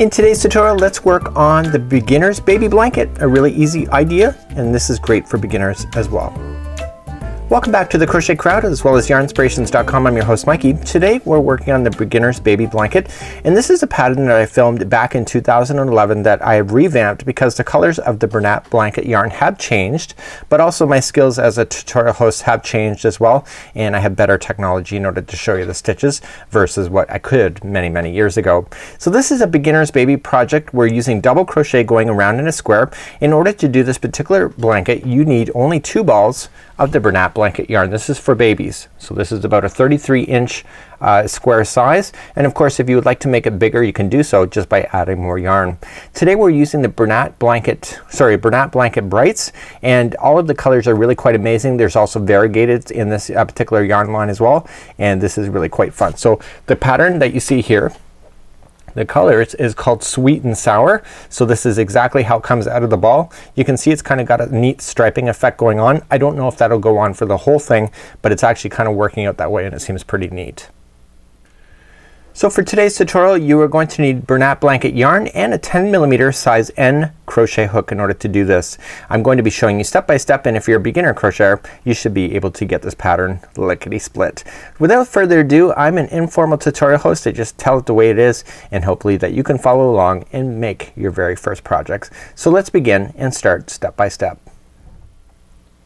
In today's tutorial, let's work on the beginner's baby blanket, a really easy idea, and this is great for beginners as well. Welcome back to the Crochet Crowd as well as yarnspirations.com. I'm your host Mikey. Today we're working on the beginner's baby blanket, and this is a pattern that I filmed back in 2011 that I have revamped because the colors of the Bernat Blanket Yarn have changed, but also my skills as a tutorial host have changed as well, and I have better technology in order to show you the stitches versus what I could many years ago. So this is a beginner's baby project. We're using double crochet going around in a square. In order to do this particular blanket, you need only 2 balls of the Bernat Blanket Yarn. This is for babies. So this is about a 33-inch square size, and of course if you would like to make it bigger you can do so just by adding more yarn. Today we're using the Bernat Blanket Brights, and all of the colors are really quite amazing. There's also variegated in this particular yarn line as well, and this is really quite fun. So the pattern that you see here, the colors, is called Sweet and Sour. So this is exactly how it comes out of the ball. You can see it's kind of got a neat striping effect going on. I don't know if that'll go on for the whole thing, but it's actually kind of working out that way and it seems pretty neat. So for today's tutorial you are going to need Bernat Blanket Yarn and a 10mm size N crochet hook in order to do this. I'm going to be showing you step by step, and if you're a beginner crocheter you should be able to get this pattern lickety split. Without further ado, I'm an informal tutorial host. I just tell it the way it is and hopefully that you can follow along and make your very first projects. So let's begin and start step by step.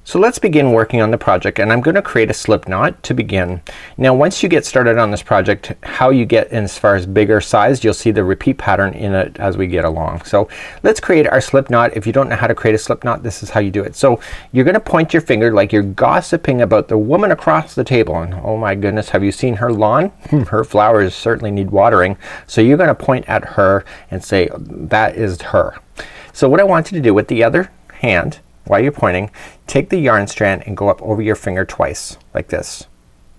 So let's begin working on the project, and I'm going to create a slip knot to begin. Now once you get started on this project, how you get in as far as bigger size, you'll see the repeat pattern in it as we get along. So let's create our slip knot. If you don't know how to create a slip knot, this is how you do it. So you're going to point your finger like you're gossiping about the woman across the table, and oh my goodness, have you seen her lawn? Her flowers certainly need watering. So you're going to point at her and say that is her. So what I want you to do with the other hand, while you're pointing, take the yarn strand and go up over your finger twice like this.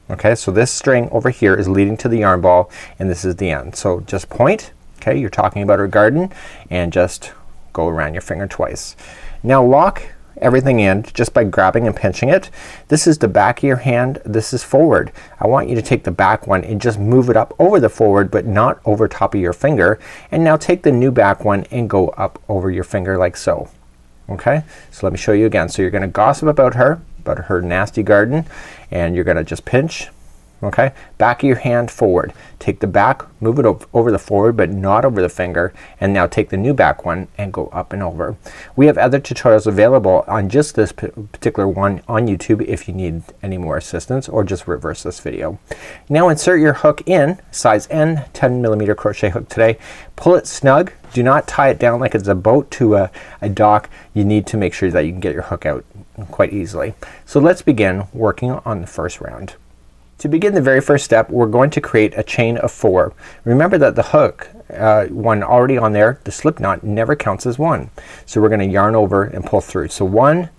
Okay, so this string over here is leading to the yarn ball and this is the end. So just point, okay, you're talking about her garden, and just go around your finger twice. Now lock everything in just by grabbing and pinching it. This is the back of your hand, this is forward. I want you to take the back one and just move it up over the forward but not over top of your finger, and now take the new back one and go up over your finger like so. Okay, so let me show you again. So you're going to gossip about her nasty garden, and you're going to just pinch, okay, back of your hand forward. Take the back, move it over the forward but not over the finger, and now take the new back one and go up and over. We have other tutorials available on just this particular one on YouTube if you need any more assistance, or just reverse this video. Now insert your hook in, size N, 10mm crochet hook today. Pull it snug. Do not tie it down like it's a boat to a dock. You need to make sure that you can get your hook out quite easily. So let's begin working on the first round. To begin the very first step, we're going to create a chain of 4. Remember that the hook one already on there, the slip knot, never counts as 1. So we're going to yarn over and pull through. So 1,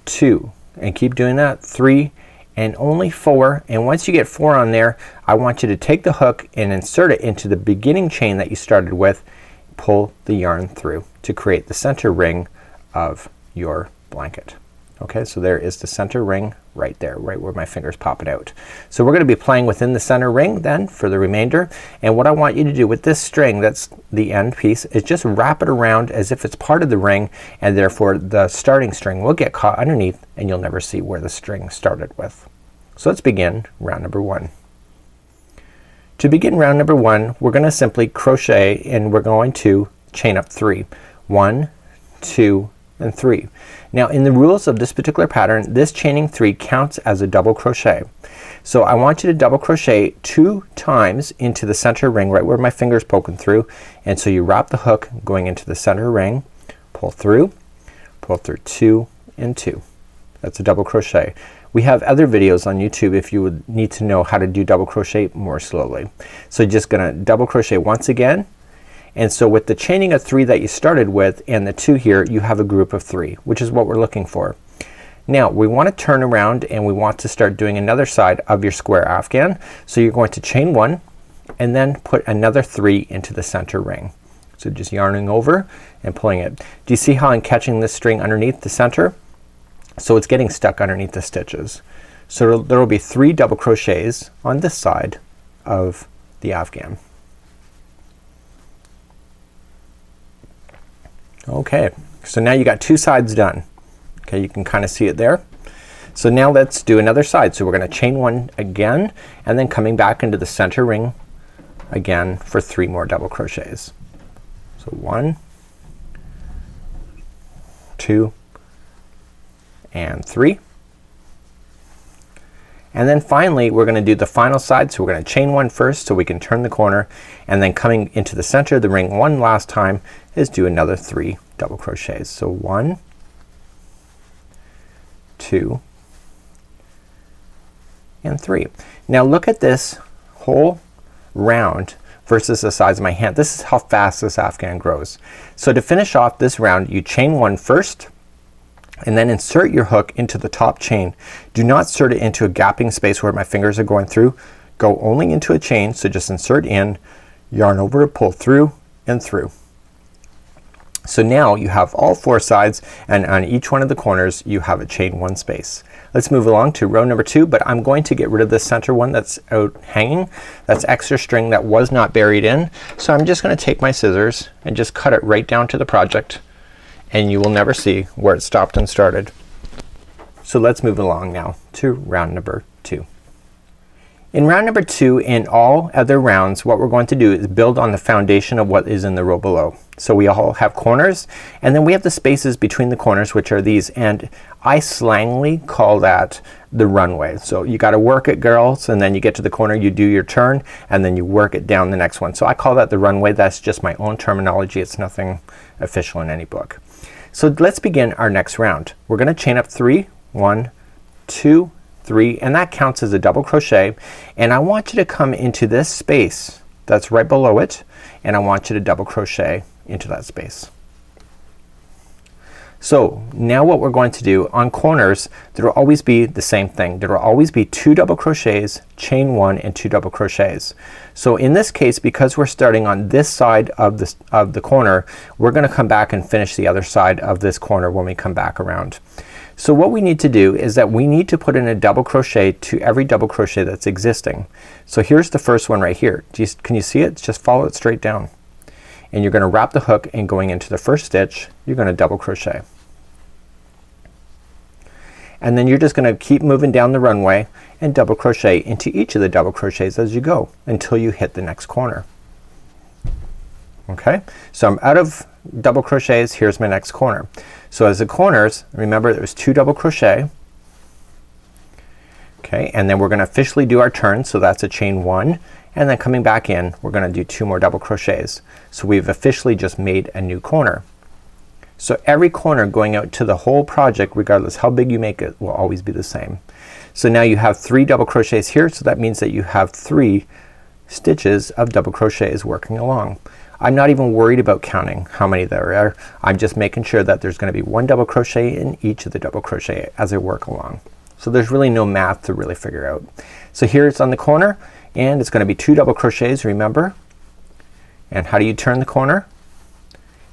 2, and keep doing that, 3, and only 4. And once you get 4 on there, I want you to take the hook and insert it into the beginning chain that you started with. Pull the yarn through to create the center ring of your blanket. Okay, so there is the center ring right there, right where my fingers pop it out. So we're going to be playing within the center ring then for the remainder, and what I want you to do with this string, that's the end piece, is just wrap it around as if it's part of the ring, and therefore the starting string will get caught underneath and you'll never see where the string started with. So let's begin round number 1. To begin round number 1, we're going to simply crochet, and we're going to chain up 3. 1, 2, and 3. Now in the rules of this particular pattern, this chaining 3 counts as a double crochet. So I want you to double crochet 2 times into the center ring right where my finger's poking through, and so you wrap the hook going into the center ring, pull through 2 and 2. That's a double crochet. We have other videos on YouTube if you would need to know how to do double crochet more slowly. So you're just gonna double crochet once again, and so with the chaining of 3 that you started with and the 2 here, you have a group of 3, which is what we're looking for. Now we want to turn around and we want to start doing another side of your square afghan. So you're going to chain 1 and then put another 3 into the center ring. So just yarning over and pulling it. Do you see how I'm catching this string underneath the center? So it's getting stuck underneath the stitches. So there will be 3 double crochets on this side of the afghan. Okay, so now you got two sides done. Okay, you can kind of see it there. So now let's do another side. So we're going to chain one again and then coming back into the center ring again for 3 more double crochets. So 1, 2 and 3. And then finally we're going to do the final side. So we're going to chain one first so we can turn the corner, and then coming into the center of the ring one last time is do another 3 double crochets. So 1, 2 and 3. Now look at this whole round versus the size of my hand. This is how fast this afghan grows. So to finish off this round, you chain one first and then insert your hook into the top chain. Do not insert it into a gapping space where my fingers are going through. Go only into a chain. So just insert in, yarn over, pull through and through. So now you have all 4 sides, and on each one of the corners you have a chain one space. Let's move along to row number 2, but I'm going to get rid of this center one that's out hanging. That's extra string that was not buried in. So I'm just going to take my scissors and just cut it right down to the project, and you will never see where it stopped and started. So let's move along now to round number 2. In round number 2 and all other rounds, what we're going to do is build on the foundation of what is in the row below. So we all have corners, and then we have the spaces between the corners, which are these, and I slangily call that the runway. So you got to work it, girls, and then you get to the corner, you do your turn, and then you work it down the next one. So I call that the runway. That's just my own terminology. It's nothing official in any book. So let's begin our next round. We're going to chain up 3, 1, 2, 3, and that counts as a double crochet, and I want you to come into this space that's right below it, and I want you to double crochet into that space. So now what we're going to do on corners, there will always be the same thing. There will always be 2 double crochets, chain 1 and 2 double crochets. So in this case, because we're starting on this side of the corner, we're going to come back and finish the other side of this corner when we come back around. So what we need to do is that we need to put in a double crochet to every double crochet that's existing. So here's the first one right here. Can you see it? Just follow it straight down. And you're going to wrap the hook, and going into the first stitch you're going to double crochet. And then you're just going to keep moving down the runway and double crochet into each of the double crochets as you go until you hit the next corner. Okay, so I'm out of double crochets. Here's my next corner. So as the corners, remember there's 2 double crochet. Okay, and then we're going to officially do our turn. So that's a chain 1, and then coming back in we're going to do 2 more double crochets. So we've officially just made a new corner. So every corner going out to the whole project, regardless how big you make it, will always be the same. So now you have 3 double crochets here, so that means that you have 3 stitches of double crochets working along. I'm not even worried about counting how many there are. I'm just making sure that there's going to be 1 double crochet in each of the double crochet as I work along. So there's really no math to really figure out. So here it's on the corner, and it's going to be 2 double crochets, remember. And how do you turn the corner?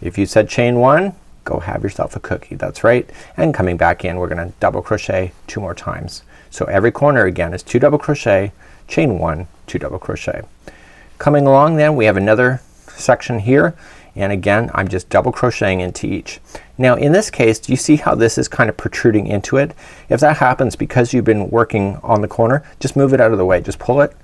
If you said chain 1, go have yourself a cookie. That's right. And coming back in we're going to double crochet 2 more times. So every corner again is 2 double crochet, chain 1, 2 double crochet. Coming along then we have another section here, and again I'm just double crocheting into each. Now in this case, do you see how this is kind of protruding into it? If that happens because you've been working on the corner, just move it out of the way. Just pull it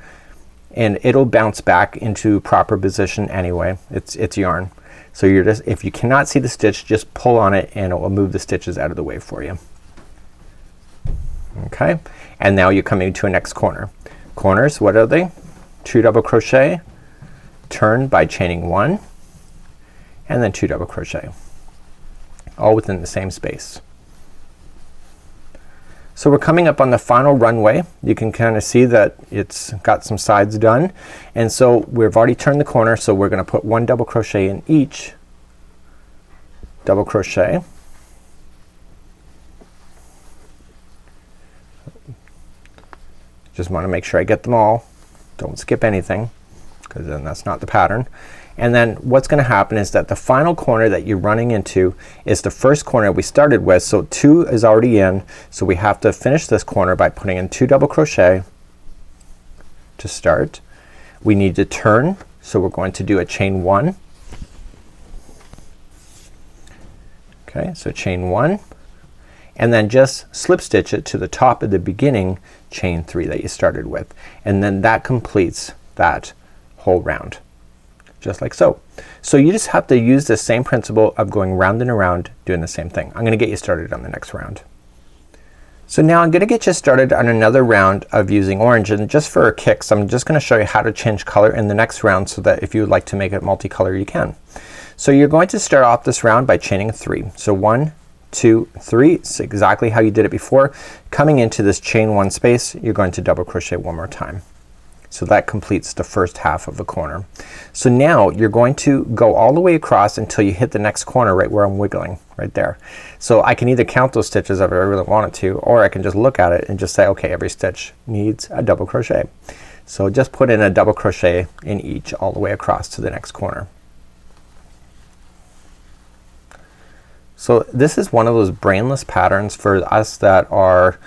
and it'll bounce back into proper position anyway. It's yarn. So you're just, if you cannot see the stitch, just pull on it and it will move the stitches out of the way for you. Okay, and now you're coming to a next corner. Corners, what are they? 2 double crochet, turn by chaining 1, and then 2 double crochet, all within the same space. So we're coming up on the final runway. You can kind of see that it's got some sides done, and so we've already turned the corner, so we're going to put 1 double crochet in each double crochet. Just want to make sure I get them all. Don't skip anything, because then that's not the pattern. And then what's going to happen is that the final corner that you're running into is the first corner we started with. So 2 is already in, so we have to finish this corner by putting in 2 double crochet to start. We need to turn, so we're going to do a chain 1, Okay, so chain 1 and then just slip stitch it to the top of the beginning chain 3 that you started with, and then that completes that whole round, just like so. So you just have to use the same principle of going round and around doing the same thing. I'm gonna get you started on the next round. So now I'm gonna get you started on another round of using orange, and just for kicks I'm just gonna show you how to change color in the next round so that if you would like to make it multicolor you can. So you're going to start off this round by chaining 3. So 1, 2, 3. It's exactly how you did it before. Coming into this chain 1 space you're going to double crochet one more time. So that completes the first half of the corner. So now you're going to go all the way across until you hit the next corner right where I'm wiggling right there. So I can either count those stitches if I really wanted to, or I can just look at it and just say okay, every stitch needs a double crochet. So just put in a double crochet in each all the way across to the next corner. So this is one of those brainless patterns for us that are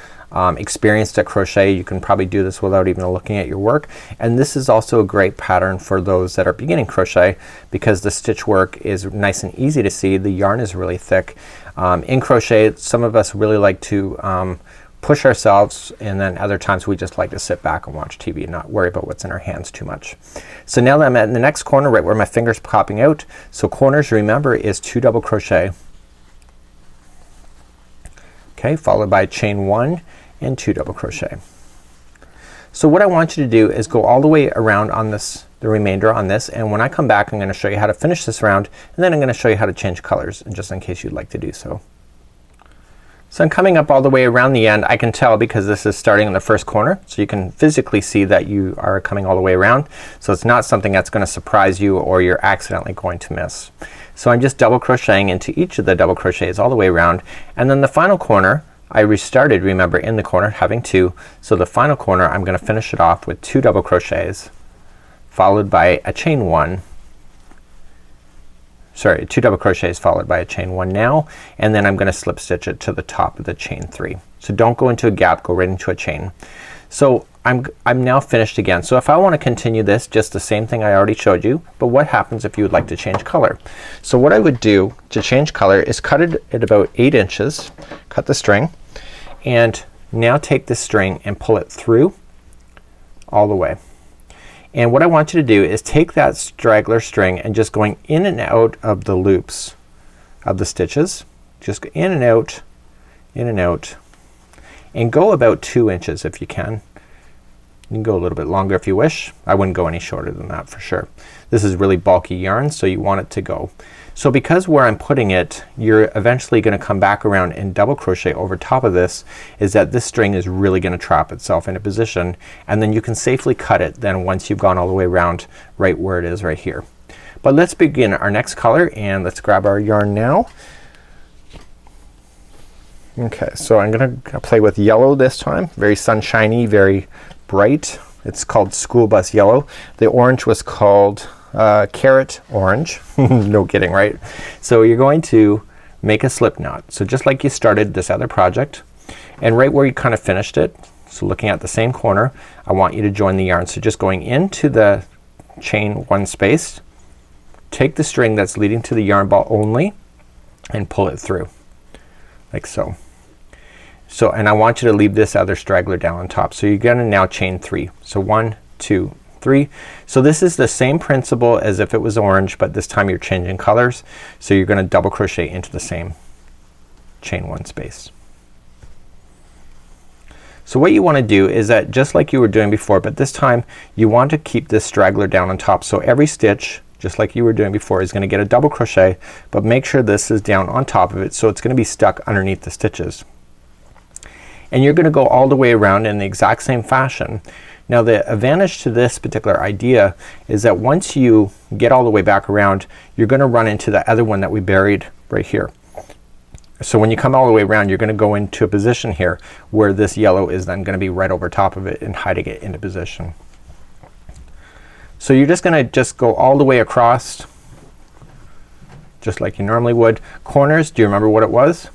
experienced at crochet. You can probably do this without even looking at your work, and this is also a great pattern for those that are beginning crochet because the stitch work is nice and easy to see. The yarn is really thick. In crochet some of us really like to push ourselves, and then other times we just like to sit back and watch TV and not worry about what's in our hands too much. So now that I'm at the next corner right where my finger's popping out, so corners remember is 2 double crochet. Okay, followed by chain 1 and 2 double crochet. So what I want you to do is go all the way around on this, the remainder on this, and when I come back I'm gonna show you how to finish this round, and then I'm gonna show you how to change colors, just in case you'd like to do so. So I'm coming up all the way around the end. I can tell because this is starting in the first corner, so you can physically see that you are coming all the way around. So it's not something that's gonna surprise you or you're accidentally going to miss. So I'm just double crocheting into each of the double crochets all the way around, and then the final corner I restarted, remember, in the corner having 2. So the final corner I'm gonna finish it off with 2 double crochets followed by a chain 1. Sorry, 2 double crochets followed by a chain 1 now, and then I'm gonna slip stitch it to the top of the chain 3. So don't go into a gap, go right into a chain. So I'm now finished again. So if I want to continue this, just the same thing I already showed you, but what happens if you would like to change color? So what I would do to change color is cut it at about 8 inches, cut the string, and now take this string and pull it through all the way. And what I want you to do is take that straggler string and just going in and out of the loops of the stitches, just go in and out, and go about 2 inches if you can. You can go a little bit longer if you wish. I wouldn't go any shorter than that for sure. This is really bulky yarn, so you want it to go. So because where I'm putting it, you're eventually gonna come back around and double crochet over top of this, is that this string is really gonna trap itself in a position, and then you can safely cut it then once you've gone all the way around right where it is right here. But let's begin our next color, and let's grab our yarn now. Okay, so I'm gonna play with yellow this time. Very sunshiny, very bright. It's called School Bus Yellow. The orange was called Carrot Orange. No kidding, right? So you're going to make a slip knot. So just like you started this other project, and right where you kind of finished it, so looking at the same corner, I want you to join the yarn. So just going into the chain 1 space, take the string that's leading to the yarn ball only and pull it through like so. So, and I want you to leave this other straggler down on top. So you're gonna now chain 3. So 1, 2, 3. So this is the same principle as if it was orange, but this time you're changing colors. So you're gonna double crochet into the same chain 1 space. So what you want to do is that just like you were doing before, but this time you want to keep this straggler down on top. So every stitch, just like you were doing before, is gonna get a double crochet, but make sure this is down on top of it, so it's gonna be stuck underneath the stitches. And you're gonna go all the way around in the exact same fashion. Now the advantage to this particular idea is that once you get all the way back around, you're gonna run into the other one that we buried right here. So when you come all the way around, you're gonna go into a position here where this yellow is then gonna be right over top of it and hiding it into position. So you're just gonna go all the way across just like you normally would. Corners, do you remember what it was?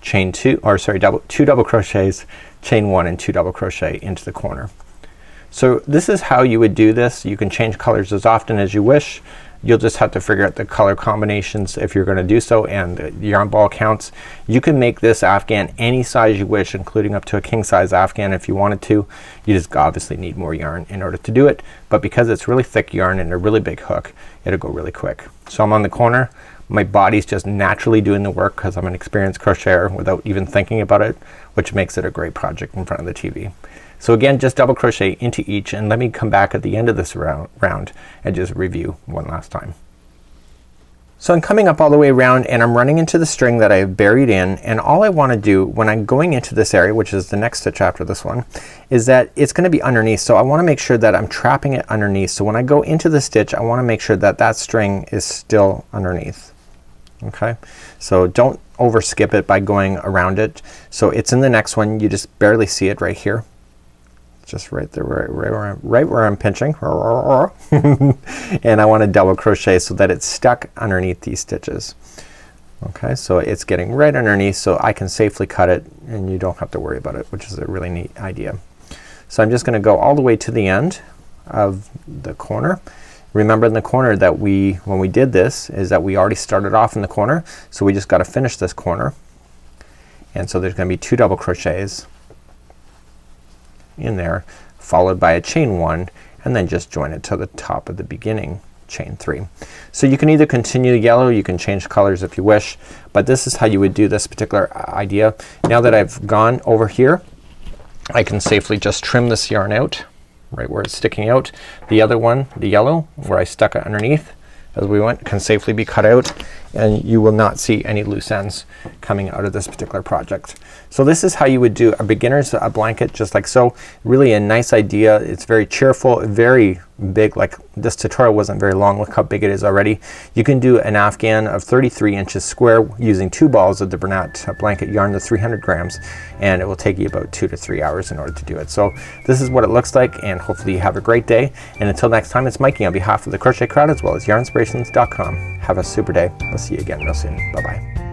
Chain 2, or sorry, 2 double crochets, chain 1 and 2 double crochet into the corner. So this is how you would do this. You can change colors as often as you wish. You'll just have to figure out the color combinations if you're going to do so, and the yarn ball counts. You can make this afghan any size you wish, including up to a king size afghan if you wanted to. You just obviously need more yarn in order to do it, but because it's really thick yarn and a really big hook, it'll go really quick. So I'm on the corner. My body's just naturally doing the work because I'm an experienced crocheter without even thinking about it, which makes it a great project in front of the TV. So again, just double crochet into each, and let me come back at the end of this round and just review one last time. So I'm coming up all the way around and I'm running into the string that I've buried in, and all I want to do when I'm going into this area, which is the next stitch after this one, is that it's going to be underneath. So I want to make sure that I'm trapping it underneath. So when I go into the stitch, I want to make sure that that string is still underneath. Okay, so don't over skip it by going around it. So it's in the next one. You just barely see it right here. Just right there, right where I'm pinching. And I want to double crochet so that it's stuck underneath these stitches. Okay, so it's getting right underneath, so I can safely cut it and you don't have to worry about it, which is a really neat idea. So I'm just going to go all the way to the end of the corner. Remember in the corner that when we did this, is that we already started off in the corner, so we just got to finish this corner. And so there's going to be 2 double crochets in there, followed by a chain 1, and then just join it to the top of the beginning chain 3. So you can either continue the yellow, you can change colors if you wish, but this is how you would do this particular idea. Now that I've gone over here, I can safely just trim this yarn out right where it's sticking out. The other one, the yellow, where I stuck it underneath as we went, can safely be cut out, and you will not see any loose ends coming out of this particular project. So this is how you would do a beginner's blanket, just like so. Really a nice idea. It's very cheerful, very big. Like this tutorial wasn't very long. Look how big it is already. You can do an afghan of 33 inches square using 2 balls of the Bernat Blanket Yarn, the 300 grams, and it will take you about 2 to 3 hours in order to do it. So this is what it looks like, and hopefully you have a great day. And until next time, it's Mikey on behalf of the Crochet Crowd as well as yarnspirations.com. Have a super day. We'll see you again real soon. Bye bye.